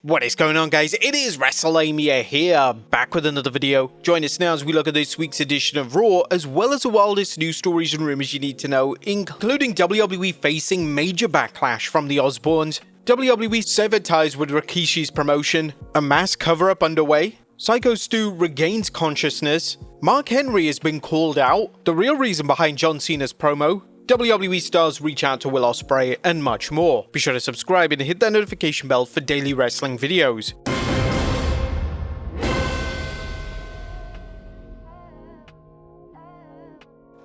What is going on, guys? It is Wrestlelamia here, back with another video. Join us now as we look at this week's edition of Raw, as well as the wildest news stories and rumors you need to know, including WWE facing major backlash from the Osbournes, WWE severed ties with Rikishi's promotion, a mass cover-up underway, Syko Stu regains consciousness, Mark Henry has been called out, the real reason behind John Cena's promo, WWE stars reach out to Will Ospreay, and much more. Be sure to subscribe and hit that notification bell for daily wrestling videos.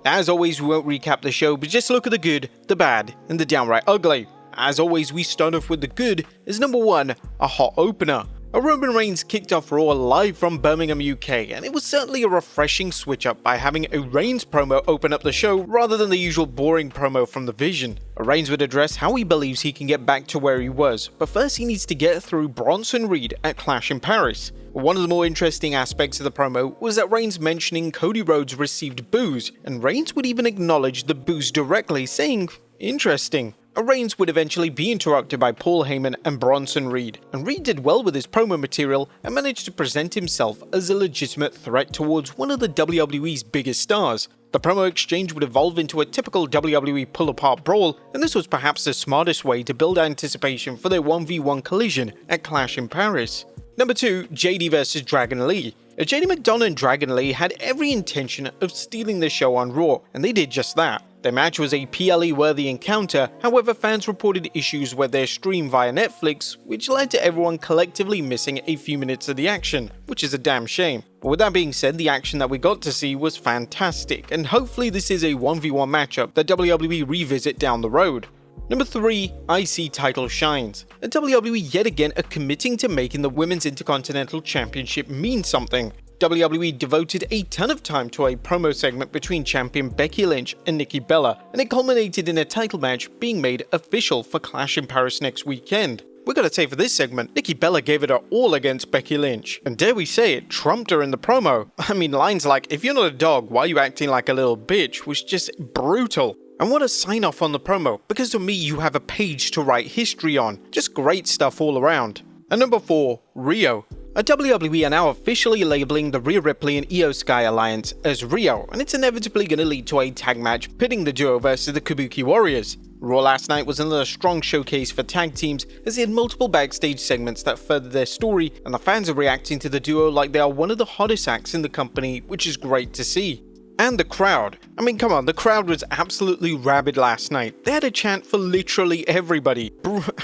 As always, we won't recap the show, but just look at the good, the bad, and the downright ugly. As always, we start off with the good as number 1, a hot opener. A Roman Reigns kicked off Raw live from Birmingham, UK, and it was certainly a refreshing switch up by having a Reigns promo open up the show rather than the usual boring promo from the Vision. Reigns would address how he believes he can get back to where he was, but first he needs to get through Bronson Reed at Clash in Paris. One of the more interesting aspects of the promo was that Reigns mentioning Cody Rhodes received boos, and Reigns would even acknowledge the boos directly, saying, "Interesting." Reigns would eventually be interrupted by Paul Heyman and Bronson Reed, and Reed did well with his promo material and managed to present himself as a legitimate threat towards one of the WWE's biggest stars. The promo exchange would evolve into a typical WWE pull-apart brawl, and this was perhaps the smartest way to build anticipation for their 1v1 collision at Clash in Paris. Number 2, JD vs Dragon Lee. JD McDonough and Dragon Lee had every intention of stealing the show on Raw, and they did just that. Their match was a PLE-worthy encounter, however fans reported issues with their stream via Netflix, which led to everyone collectively missing a few minutes of the action, which is a damn shame. But with that being said, the action that we got to see was fantastic, and hopefully this is a 1v1 matchup that WWE revisit down the road. Number 3, IC title shines. And WWE yet again are committing to making the Women's Intercontinental Championship mean something. WWE devoted a ton of time to a promo segment between champion Becky Lynch and Nikki Bella, and it culminated in a title match being made official for Clash in Paris next weekend. We gotta say for this segment, Nikki Bella gave it her all against Becky Lynch, and dare we say it, trumped her in the promo. I mean, lines like, "If you're not a dog, why are you acting like a little bitch?" was just brutal. And what a sign off on the promo, because to me you have a page to write history on. Just great stuff all around. And number 4, Rio. WWE are now officially labeling the Rhea Ripley and Io Sky alliance as Rio, and it's inevitably going to lead to a tag match pitting the duo versus the Kabuki Warriors. Raw last night was another strong showcase for tag teams, as they had multiple backstage segments that furthered their story, and the fans are reacting to the duo like they are one of the hottest acts in the company, which is great to see. And the crowd. I mean, come on, the crowd was absolutely rabid last night. They had a chant for literally everybody.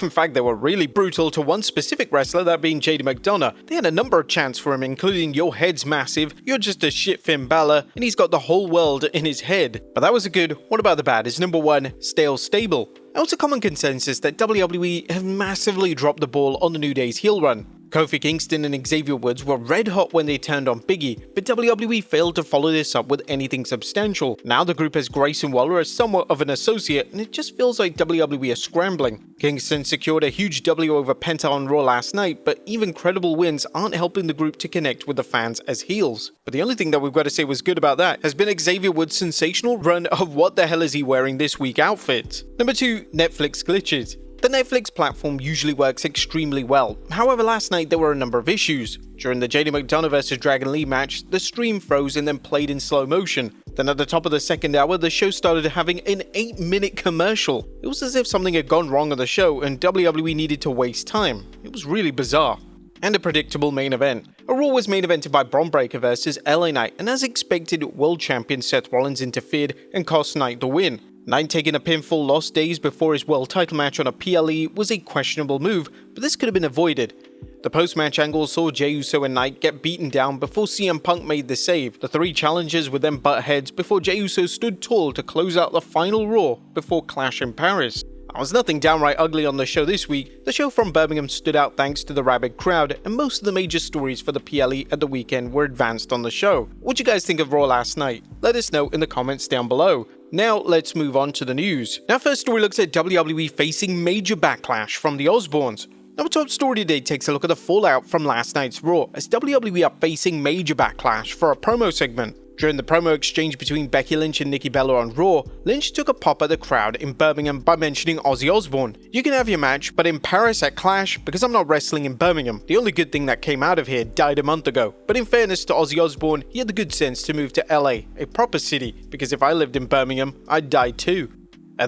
In fact, they were really brutal to one specific wrestler, that being JD McDonough. They had a number of chants for him, including "Your head's massive," "You're just a shit Finn Balor," and "He's got the whole world in his head." But that was a good. What about the bad? Is number 1, stale stable. Now, it's a common consensus that WWE have massively dropped the ball on the New Day's heel run. Kofi Kingston and Xavier Woods were red hot when they turned on Biggie, but WWE failed to follow this up with anything substantial. Now the group has Grayson Waller as somewhat of an associate, and it just feels like WWE are scrambling. Kingston secured a huge W over Penta on Raw last night, but even credible wins aren't helping the group to connect with the fans as heels. But the only thing that we've got to say was good about that has been Xavier Woods' sensational run of "what the hell is he wearing this week" outfit. Number 2, Netflix glitches. The Netflix platform usually works extremely well, however last night there were a number of issues. During the JD McDonough vs Dragon Lee match, the stream froze and then played in slow motion. Then at the top of the second hour, the show started having an 8-minute commercial. It was as if something had gone wrong on the show and WWE needed to waste time. It was really bizarre. And a predictable main event. A Raw was main evented by Bron Breakker vs LA Knight, and as expected, world champion Seth Rollins interfered and cost Knight the win. Knight taking a pinfall loss days before his world title match on a PLE was a questionable move, but this could have been avoided. The post-match angle saw Jey Uso and Knight get beaten down before CM Punk made the save. The 3 challengers would then butt heads before Jey Uso stood tall to close out the final Raw before Clash in Paris. There was nothing downright ugly on the show this week. The show from Birmingham stood out thanks to the rabid crowd, and most of the major stories for the PLE at the weekend were advanced on the show. What'd you guys think of Raw last night? Let us know in the comments down below. Now let's move on to the news. Our first story looks at WWE facing major backlash from the Osbournes. Our top story today takes a look at the fallout from last night's Raw, as WWE are facing major backlash for a promo segment. During the promo exchange between Becky Lynch and Nikki Bella on Raw, Lynch took a pop at the crowd in Birmingham by mentioning Ozzy Osbourne. "You can have your match, but in Paris at Clash, because I'm not wrestling in Birmingham. The only good thing that came out of here died a month ago." But in fairness to Ozzy Osbourne, he had the good sense to move to LA, a proper city, because if I lived in Birmingham, I'd die too.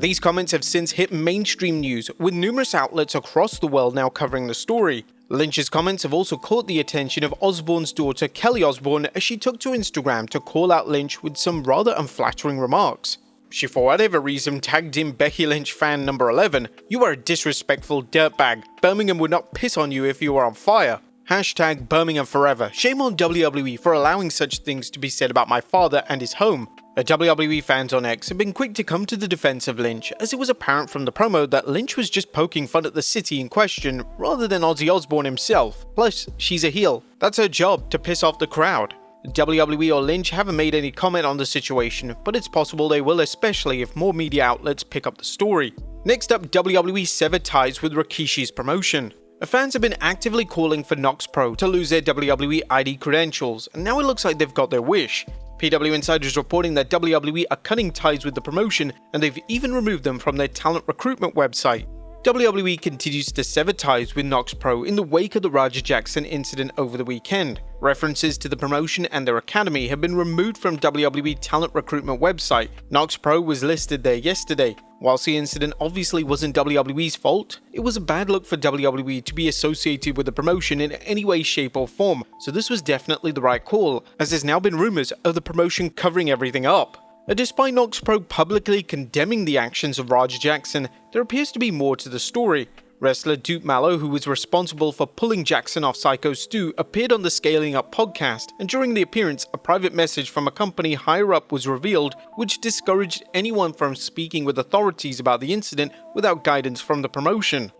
These comments have since hit mainstream news, with numerous outlets across the world now covering the story. Lynch's comments have also caught the attention of Osbourne's daughter Kelly Osbourne, as she took to Instagram to call out Lynch with some rather unflattering remarks. She, for whatever reason, tagged in Becky Lynch fan number 11, "You are a disrespectful dirtbag. Birmingham would not piss on you if you were on fire. Hashtag Birmingham forever. Shame on WWE for allowing such things to be said about my father and his home." The WWE fans on X have been quick to come to the defense of Lynch, as it was apparent from the promo that Lynch was just poking fun at the city in question rather than Ozzy Osbourne himself. Plus, she's a heel. That's her job, to piss off the crowd. WWE or Lynch haven't made any comment on the situation, but it's possible they will, especially if more media outlets pick up the story. Next up, WWE severed ties with Rikishi's promotion. Fans have been actively calling for Nox Pro to lose their WWE ID credentials, and now it looks like they've got their wish. PW Insider is reporting that WWE are cutting ties with the promotion, and they've even removed them from their talent recruitment website. WWE continues to sever ties with Nox Pro in the wake of the Roger Jackson incident over the weekend. References to the promotion and their academy have been removed from WWE talent recruitment website. Nox Pro was listed there yesterday. Whilst the incident obviously wasn't WWE's fault, it was a bad look for WWE to be associated with the promotion in any way, shape or form, so this was definitely the right call, as there's now been rumours of the promotion covering everything up. Despite Nox Pro publicly condemning the actions of Roger Jackson, there appears to be more to the story. Wrestler Duke Mallow, who was responsible for pulling Jackson off Syko Stu, appeared on the Scaling Up podcast, and during the appearance, a private message from a company higher up was revealed, which discouraged anyone from speaking with authorities about the incident without guidance from the promotion.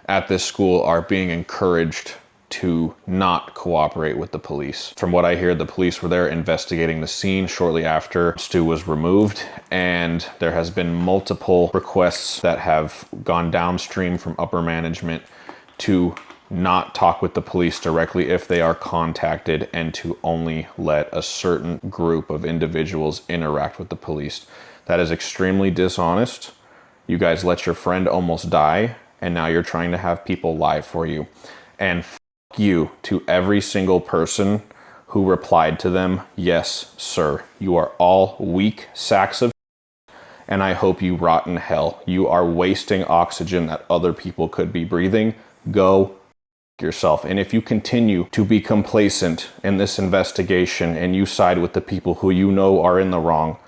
At this school are being encouraged to not cooperate with the police. From what I hear, the police were there investigating the scene shortly after Stu was removed, and there has been multiple requests that have gone downstream from upper management to not talk with the police directly if they are contacted, and to only let a certain group of individuals interact with the police. That is extremely dishonest. You guys let your friend almost die, and now you're trying to have people lie for you. And you to every single person who replied to them, "Yes, sir. You are all weak sacks of and I hope you rot in hell. You are wasting oxygen that other people could be breathing. Go yourself." And if you continue to be complacent in this investigation and you side with the people who you know are in the wrong,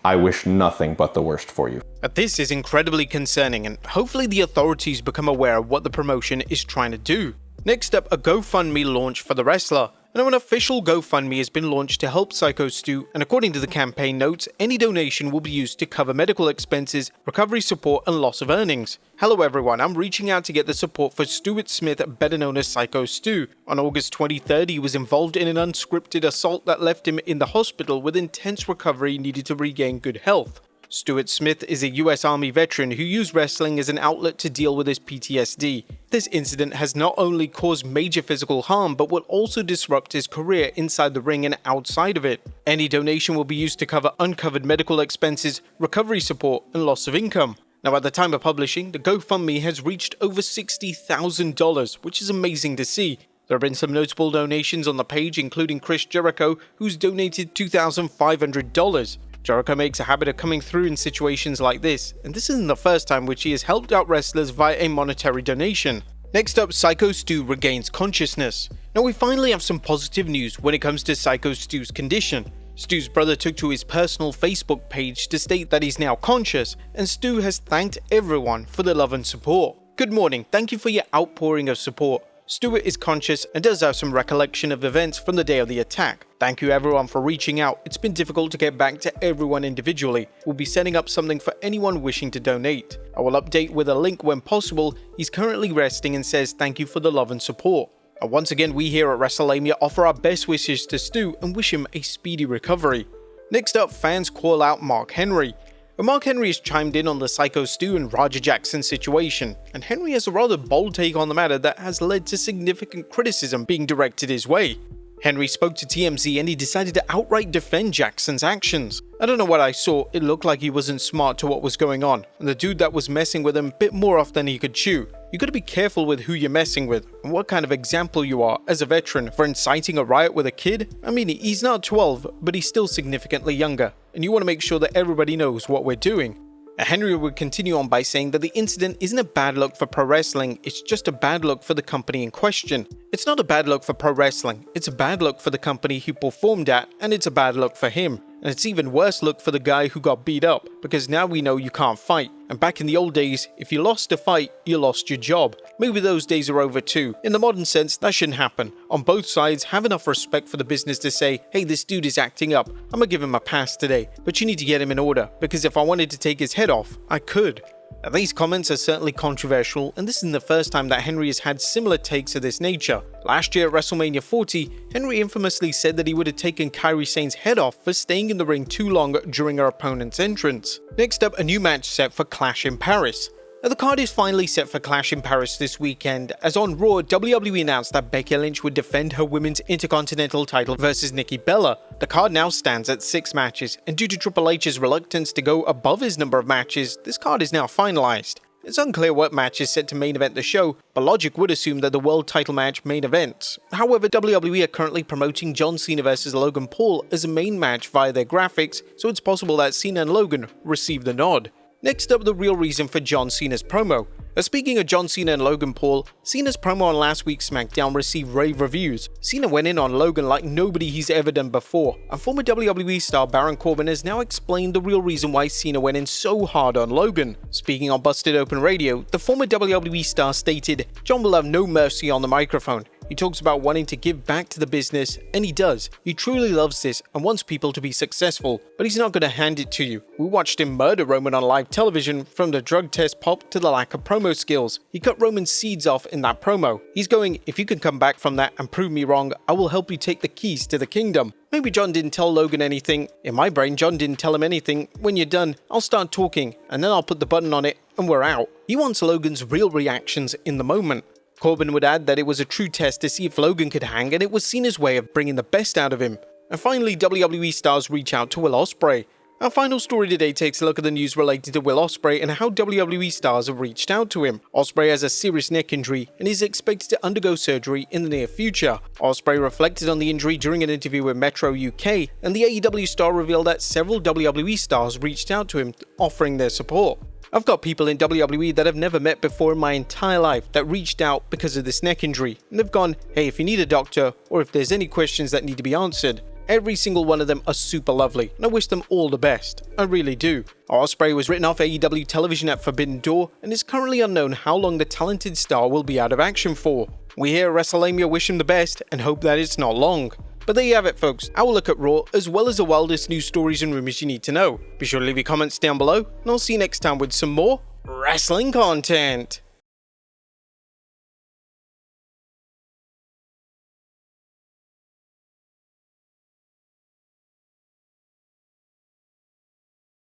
I wish nothing but the worst for you. This is incredibly concerning, and hopefully the authorities become aware of what the promotion is trying to do. Next up, a GoFundMe launch for the wrestler. Now, an official GoFundMe has been launched to help Syko Stu, and according to the campaign notes, any donation will be used to cover medical expenses, recovery support, and loss of earnings. Hello everyone, I'm reaching out to get the support for Stuart Smith, better known as Syko Stu. On August 23rd, he was involved in an unscripted assault that left him in the hospital with intense recovery needed to regain good health. Stuart Smith is a US Army veteran who used wrestling as an outlet to deal with his PTSD. This incident has not only caused major physical harm, but will also disrupt his career inside the ring and outside of it. Any donation will be used to cover uncovered medical expenses, recovery support, and loss of income. Now, at the time of publishing, the GoFundMe has reached over $60,000, which is amazing to see. There have been some notable donations on the page, including Chris Jericho, who's donated $2,500. Jericho makes a habit of coming through in situations like this, and this isn't the first time which he has helped out wrestlers via a monetary donation. Next up, Syko Stu regains consciousness. Now, we finally have some positive news when it comes to Syko Stu's condition. Stu's brother took to his personal Facebook page to state that he's now conscious, and Stu has thanked everyone for their love and support. "Good morning, thank you for your outpouring of support. Stuart is conscious and does have some recollection of events from the day of the attack. Thank you everyone for reaching out. It's been difficult to get back to everyone individually. We'll be setting up something for anyone wishing to donate. I will update with a link when possible. He's currently resting and says thank you for the love and support." And once again, we here at Wrestlelamia offer our best wishes to Stu and wish him a speedy recovery. Next up, fans call out Mark Henry. Mark Henry has chimed in on the Syko Stu and Roger Jackson situation, and Henry has a rather bold take on the matter that has led to significant criticism being directed his way. Henry spoke to TMZ and he decided to outright defend Jackson's actions. I don't know what I saw, it looked like he wasn't smart to what was going on, and the dude that was messing with him bit more off than he could chew. You gotta be careful with who you're messing with, and what kind of example you are as a veteran for inciting a riot with a kid. I mean, he's not 12, but he's still significantly younger, and you want to make sure that everybody knows what we're doing. Henry would continue on by saying that the incident isn't a bad look for pro wrestling, it's just a bad look for the company in question. It's not a bad look for pro wrestling, it's a bad look for the company he performed at, and it's a bad look for him. And it's even worse look for the guy who got beat up, because now we know you can't fight. And back in the old days, if you lost a fight, you lost your job. Maybe those days are over too. In the modern sense, that shouldn't happen. On both sides, have enough respect for the business to say, hey, this dude is acting up, I'm gonna give him a pass today, but you need to get him in order, because if I wanted to take his head off, I could. Now, these comments are certainly controversial, and this isn't the first time that Henry has had similar takes of this nature. Last year at WrestleMania 40, Henry infamously said that he would have taken Kairi Sane's head off for staying in the ring too long during her opponent's entrance. Next up, a new match set for Clash in Paris. Now, the card is finally set for Clash in Paris this weekend, as on Raw, WWE announced that Becky Lynch would defend her Women's Intercontinental title versus Nikki Bella. The card now stands at 6 matches, and due to Triple H's reluctance to go above his number of matches, this card is now finalized. It's unclear what match is set to main event the show, but logic would assume that the world title match main events. However, WWE are currently promoting John Cena vs Logan Paul as a main match via their graphics, so it's possible that Cena and Logan receive the nod. Next up, the real reason for John Cena's promo. Speaking of John Cena and Logan Paul, Cena's promo on last week's SmackDown received rave reviews. Cena went in on Logan like nobody he's ever done before, and former WWE star Baron Corbin has now explained the real reason why Cena went in so hard on Logan. Speaking on Busted Open Radio, the former WWE star stated, "John will have no mercy on the microphone. He talks about wanting to give back to the business, and he does. He truly loves this and wants people to be successful, but he's not going to hand it to you. We watched him murder Roman on live television, from the drug test pop to the lack of promo skills. He cut Roman's seeds off in that promo. He's going, if you can come back from that and prove me wrong, I will help you take the keys to the kingdom." Maybe John didn't tell Logan anything. In my brain, John didn't tell him anything. When you're done, I'll start talking, and then I'll put the button on it, and we're out. He wants Logan's real reactions in the moment. Corbin would add that it was a true test to see if Logan could hang, and it was Cena's way of bringing the best out of him. And finally, WWE stars reach out to Will Ospreay. Our final story today takes a look at the news related to Will Ospreay and how WWE stars have reached out to him. Ospreay has a serious neck injury and is expected to undergo surgery in the near future. Ospreay reflected on the injury during an interview with Metro UK, and the AEW star revealed that several WWE stars reached out to him, offering their support. I've got people in WWE that I've never met before in my entire life that reached out because of this neck injury, and they've gone, hey, if you need a doctor, or if there's any questions that need to be answered. Every single one of them are super lovely, and I wish them all the best. I really do. Ospreay was written off AEW television at Forbidden Door, and it's currently unknown how long the talented star will be out of action for. We here at Wrestlelamia wish him the best, and hope that it's not long. But there you have it, folks, our look at Raw, as well as the wildest news stories and rumors you need to know. Be sure to leave your comments down below, and I'll see you next time with some more wrestling content.